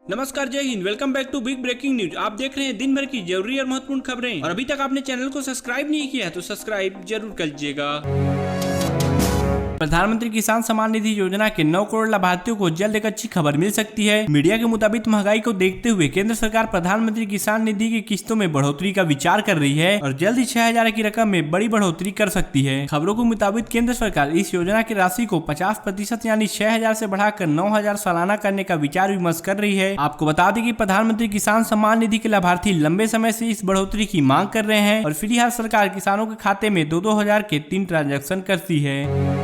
नमस्कार, जय Hind. Welcome back to big breaking news. आप देख रहे हैं दिन भर की जरूरी और महत्वपूर्ण खबरें और अभी तक आपने चैनल को सब्सक्राइब नहीं किया है तो सब्सक्राइब जरूर कर लीजिएगा। प्रधानमंत्री किसान सम्मान निधि योजना के 9 करोड़ लाभार्थियों को जल्द एक अच्छी खबर मिल सकती है। मीडिया के मुताबिक महंगाई को देखते हुए केंद्र सरकार प्रधानमंत्री किसान निधि की किस्तों में बढ़ोतरी का विचार कर रही है और जल्द ही 6,000 की रकम में बड़ी बढ़ोतरी कर सकती है। खबरों के मुताबिक केंद्र सरकार इस योजना की राशि को 50% यानी 6,000 से बढ़ाकर 9,000 सालाना करने का विचार विमर्श कर रही है। आपको बता दें कि प्रधानमंत्री किसान सम्मान निधि के लाभार्थी लंबे समय से इस बढ़ोतरी की मांग कर रहे हैं और फिलहाल सरकार किसानों के खाते में 2-2 हजार के 3 ट्रांजैक्शन करती है।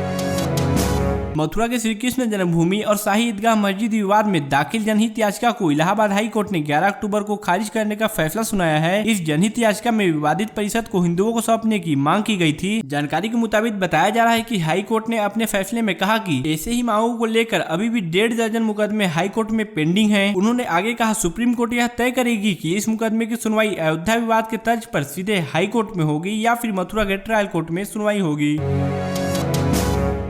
मथुरा के श्री कृष्ण जन्मभूमि और शाही ईदगाह मस्जिद विवाद में दाखिल जनहित याचिका को इलाहाबाद हाई कोर्ट ने 11 अक्टूबर को खारिज करने का फैसला सुनाया है। इस जनहित याचिका में विवादित परिषद को हिंदुओं को सौंपने की मांग की गई थी। जानकारी के मुताबिक बताया जा रहा है कि हाई कोर्ट ने अपने फैसले में कहा कि ऐसे ही मांगों को लेकर अभी भी 1.5 दर्जन मुकदमे हाई कोर्ट में पेंडिंग है। उन्होंने आगे कहा, सुप्रीम कोर्ट यह तय करेगी कि इस मुकदमे की सुनवाई अयोध्या विवाद के तर्ज पर सीधे हाई कोर्ट में होगी या फिर मथुरा के ट्रायल कोर्ट में सुनवाई होगी।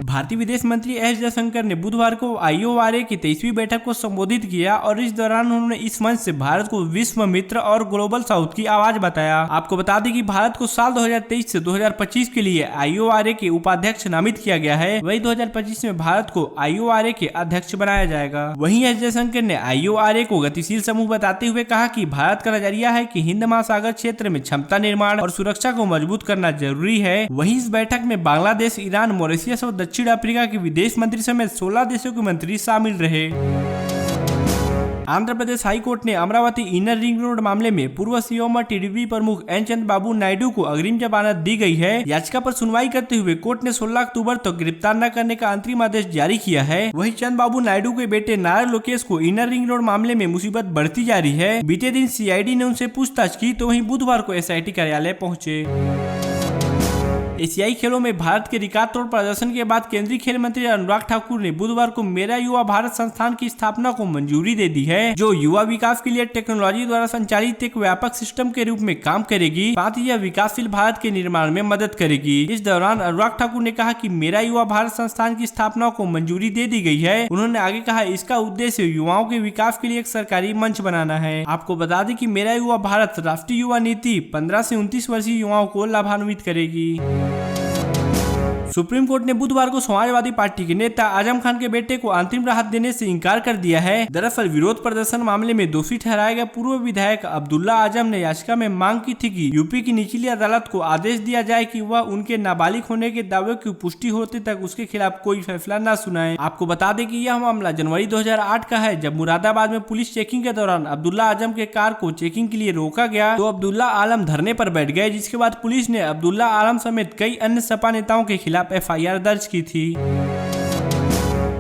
भारतीय विदेश मंत्री एस जयशंकर ने बुधवार को IORA की 23वीं बैठक को संबोधित किया और इस दौरान उन्होंने इस मंच से भारत को विश्व मित्र और ग्लोबल साउथ की आवाज बताया। आपको बता दें कि भारत को साल 2023 से 2025 के लिए IORA के उपाध्यक्ष नामित किया गया है। वही 2025 में भारत को IORA के अध्यक्ष बनाया जाएगा। वहीं एस जयशंकर ने IORA को गतिशील समूह बताते हुए कहा कि भारत का नजरिया है कि हिंद महासागर क्षेत्र में क्षमता निर्माण और सुरक्षा को मजबूत करना जरूरी है। वहीं इस बैठक में बांग्लादेश, ईरान, मॉरिशस और दक्षिण अफ्रीका के विदेश मंत्री समेत 16 देशों के मंत्री शामिल रहे। आंध्र प्रदेश हाई कोर्ट ने अमरावती इनर रिंग रोड मामले में पूर्व सीएम और टीडीपी प्रमुख एन चंद्रबाबू नायडू को अग्रिम जमानत दी गई है। याचिका पर सुनवाई करते हुए कोर्ट ने 16 अक्टूबर तक गिरफ्तार न करने का अंतरिम आदेश जारी किया है। वहीं चंद्रबाबू नायडू के बेटे नायर लोकेश को इनर रिंग रोड मामले में मुसीबत बढ़ती जा रही है। बीते दिन CID ने उनसे पूछताछ की तो वहीं बुधवार को SIT कार्यालय पहुंचे। एशियाई खेलों में भारत के रिकॉर्ड तोड़ प्रदर्शन के बाद केंद्रीय खेल मंत्री अनुराग ठाकुर ने बुधवार को मेरा युवा भारत संस्थान की स्थापना को मंजूरी दे दी है, जो युवा विकास के लिए टेक्नोलॉजी द्वारा संचालित एक व्यापक सिस्टम के रूप में काम करेगी। साथ ही यह विकासशील भारत के निर्माण में मदद करेगी। इस दौरान अनुराग ठाकुर ने कहा कि मेरा युवा भारत संस्थान की स्थापना को मंजूरी दे दी गई है। उन्होंने आगे कहा, इसका उद्देश्य युवाओं के विकास के लिए एक सरकारी मंच बनाना है। आपको बता दें कि मेरा युवा भारत राष्ट्रीय युवा नीति 15 से 29 वर्षीय युवाओं को लाभान्वित करेगी। सुप्रीम कोर्ट ने बुधवार को समाजवादी पार्टी के नेता आजम खान के बेटे को अंतरिम राहत देने से इनकार कर दिया है। दरअसल विरोध प्रदर्शन मामले में दोषी ठहराए गए पूर्व विधायक अब्दुल्ला आजम ने याचिका में मांग की थी कि यूपी की निचली अदालत को आदेश दिया जाए कि वह उनके नाबालिग होने के दावे की पुष्टि होते तक उसके खिलाफ कोई फैसला न सुनाए। आपको बता दें कि यह मामला जनवरी 2008 का है, जब मुरादाबाद में पुलिस चेकिंग के दौरान अब्दुल्ला आजम के कार को चेकिंग के लिए रोका गया तो अब्दुल्ला आलम धरने पर बैठ गए, जिसके बाद पुलिस ने अब्दुल्ला आलम समेत कई अन्य सपा नेताओं के खिलाफ FIR दर्ज की थी।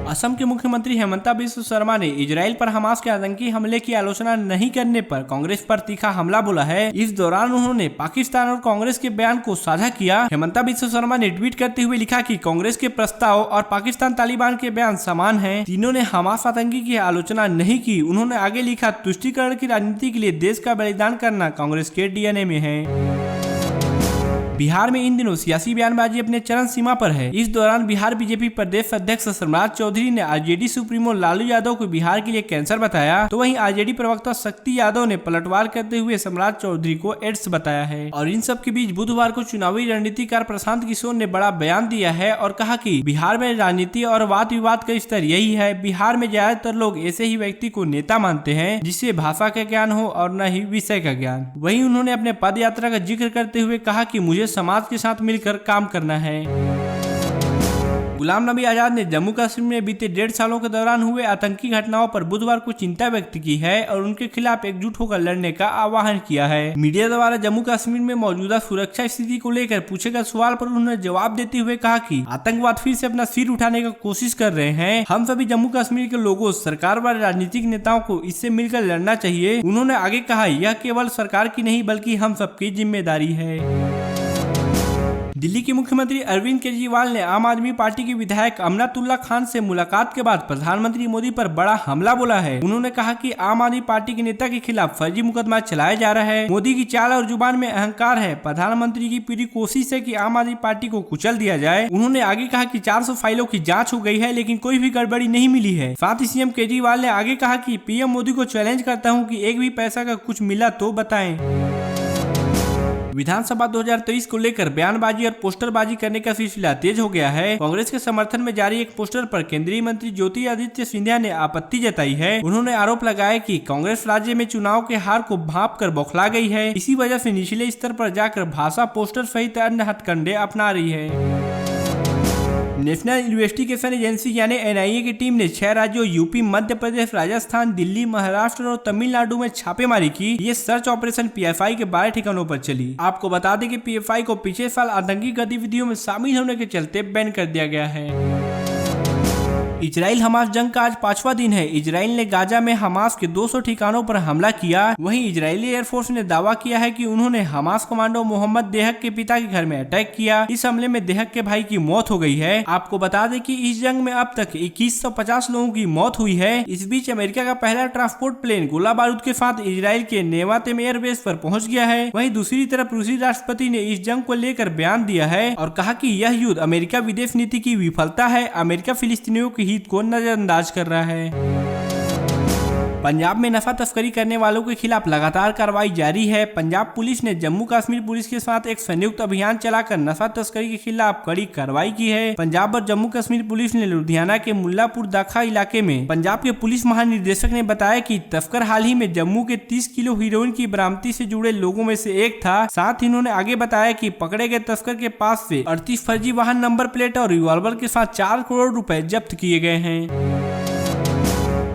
असम के मुख्यमंत्री हेमंता बिस्वा शर्मा ने इजराइल पर हमास के आतंकी हमले की आलोचना नहीं करने पर कांग्रेस पर तीखा हमला बोला है। इस दौरान उन्होंने पाकिस्तान और कांग्रेस के बयान को साझा किया। हेमंता बिस्वा शर्मा ने ट्वीट करते हुए लिखा कि कांग्रेस के प्रस्ताव और पाकिस्तान तालिबान के बयान समान हैं। तीनों ने हमास आतंकी की आलोचना नहीं की। उन्होंने आगे लिखा, तुष्टीकरण की राजनीति के लिए देश का बलिदान करना कांग्रेस के DNA में है। बिहार में इन दिनों सियासी बयानबाजी अपने चरम सीमा पर है। इस दौरान बिहार बीजेपी प्रदेश अध्यक्ष सम्राट चौधरी ने RJD सुप्रीमो लालू यादव को बिहार के लिए कैंसर बताया, तो वहीं RJD प्रवक्ता शक्ति यादव ने पलटवार करते हुए सम्राट चौधरी को एड्स बताया है। और इन सब के बीच बुधवार को चुनावी रणनीतिकार प्रशांत किशोर ने बड़ा बयान दिया है और कहा कि बिहार में राजनीति और वाद विवाद का स्तर यही है। बिहार में ज्यादातर लोग ऐसे ही व्यक्ति को नेता मानते हैं जिससे भाषा का ज्ञान हो और न ही विषय का ज्ञान। वहीं उन्होंने अपने पद यात्रा का जिक्र करते हुए कहा कि मुझे समाज के साथ मिलकर काम करना है। गुलाम नबी आजाद ने जम्मू कश्मीर में बीते 1.5 सालों के दौरान हुए आतंकी घटनाओं पर बुधवार को चिंता व्यक्त की है और उनके खिलाफ एकजुट होकर लड़ने का आह्वान किया है। मीडिया द्वारा जम्मू कश्मीर में मौजूदा सुरक्षा स्थिति को लेकर पूछे गए सवाल पर उन्होंने जवाब देते हुए कहा कि आतंकवाद फिर से अपना सिर उठाने का कोशिश कर रहे हैं। हम सभी जम्मू कश्मीर के लोगों, सरकार व राजनीतिक नेताओं को इससे मिलकर लड़ना चाहिए। उन्होंने आगे कहा, यह केवल सरकार की नहीं बल्कि हम सबकी जिम्मेदारी है। दिल्ली के मुख्यमंत्री अरविंद केजरीवाल ने आम आदमी पार्टी के विधायक अमनातुल्ला खान से मुलाकात के बाद प्रधानमंत्री मोदी पर बड़ा हमला बोला है। उन्होंने कहा कि आम आदमी पार्टी के नेता के खिलाफ फर्जी मुकदमा चलाया जा रहा है। मोदी की चाल और जुबान में अहंकार है। प्रधानमंत्री की पूरी कोशिश है कि आम आदमी पार्टी को कुचल दिया जाए। उन्होंने आगे कहा कि 400 फाइलों की जाँच हो गई है, लेकिन कोई भी गड़बड़ी नहीं मिली है। साथ ही सीएम केजरीवाल ने आगे कहा कि पीएम मोदी को चैलेंज करता हूँ कि एक भी पैसा का कुछ मिला तो बताएं। विधानसभा 2023 को लेकर बयानबाजी और पोस्टरबाजी करने का सिलसिला तेज हो गया है। कांग्रेस के समर्थन में जारी एक पोस्टर पर केंद्रीय मंत्री ज्योतिरादित्य सिंधिया ने आपत्ति जताई है। उन्होंने आरोप लगाया कि कांग्रेस राज्य में चुनाव के हार को भांप कर बौखला गई है। इसी वजह से निचले स्तर पर जाकर भाषा पोस्टर सहित अन्य हथकंडे अपना रही है। नेशनल इन्वेस्टिगेशन एजेंसी यानी एनआईए की टीम ने 6 राज्यों यूपी, मध्य प्रदेश, राजस्थान, दिल्ली, महाराष्ट्र और तमिलनाडु में छापेमारी की। ये सर्च ऑपरेशन पीएफआई के 12 ठिकानों पर चली। आपको बता दें कि पीएफआई को पिछले साल आतंकी गतिविधियों में शामिल होने के चलते बैन कर दिया गया है। इजराइल हमास जंग का आज 5वां दिन है। इजराइल ने गाजा में हमास के 200 ठिकानों पर हमला किया। वहीं इजरायली एयरफोर्स ने दावा किया है कि उन्होंने हमास कमांडो मोहम्मद देहक के पिता के घर में अटैक किया। इस हमले में देहक के भाई की मौत हो गई है। आपको बता दें कि इस जंग में अब तक 2150 लोगों की मौत हुई है। इस बीच अमेरिका का पहला ट्रांसपोर्ट प्लेन गोला बारूद के साथ इजराइल के नेवातेम एयरबेस पर पहुंच गया है। वहीं दूसरी तरफ रूसी राष्ट्रपति ने इस जंग को लेकर बयान दिया है और कहा कि यह युद्ध अमेरिका विदेश नीति की विफलता है। अमेरिका फिलिस्तीनियों के हित को नजरअंदाज कर रहा है। पंजाब में नशा तस्करी करने वालों के खिलाफ लगातार कार्रवाई जारी है। पंजाब पुलिस ने जम्मू कश्मीर पुलिस के साथ एक संयुक्त अभियान चलाकर नशा तस्करी के खिलाफ कड़ी कार्रवाई की है। पंजाब और जम्मू कश्मीर पुलिस ने लुधियाना के मुल्लापुर दाखा इलाके में पंजाब के पुलिस महानिदेशक ने बताया कि तस्कर हाल ही में जम्मू के 30 किलो हीरोइन की बरामदी से जुड़े लोगों में से एक था। साथ ही उन्होंने आगे बताया कि पकड़े गए तस्कर के पास से 38 फर्जी वाहन नंबर प्लेट और रिवॉल्वर के साथ 4 करोड़ रुपए जब्त किए गए हैं।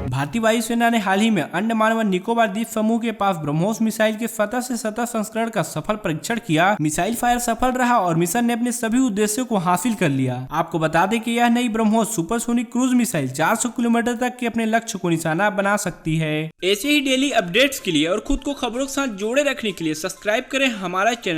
भारतीय वायुसेना ने हाल ही में अंडमान व निकोबार द्वीप समूह के पास ब्रह्मोस मिसाइल के 17 से 17 संस्करण का सफल परीक्षण किया। मिसाइल फायर सफल रहा और मिशन ने अपने सभी उद्देश्यों को हासिल कर लिया। आपको बता दें कि यह नई BrahMos supersonic cruise missile 400 kilometre तक के अपने लक्ष्य को निशाना बना सकती है। ऐसे ही डेली अपडेट्स के लिए और खुद को खबरों के साथ जोड़े रखने के लिए सब्सक्राइब करें हमारा चैनल।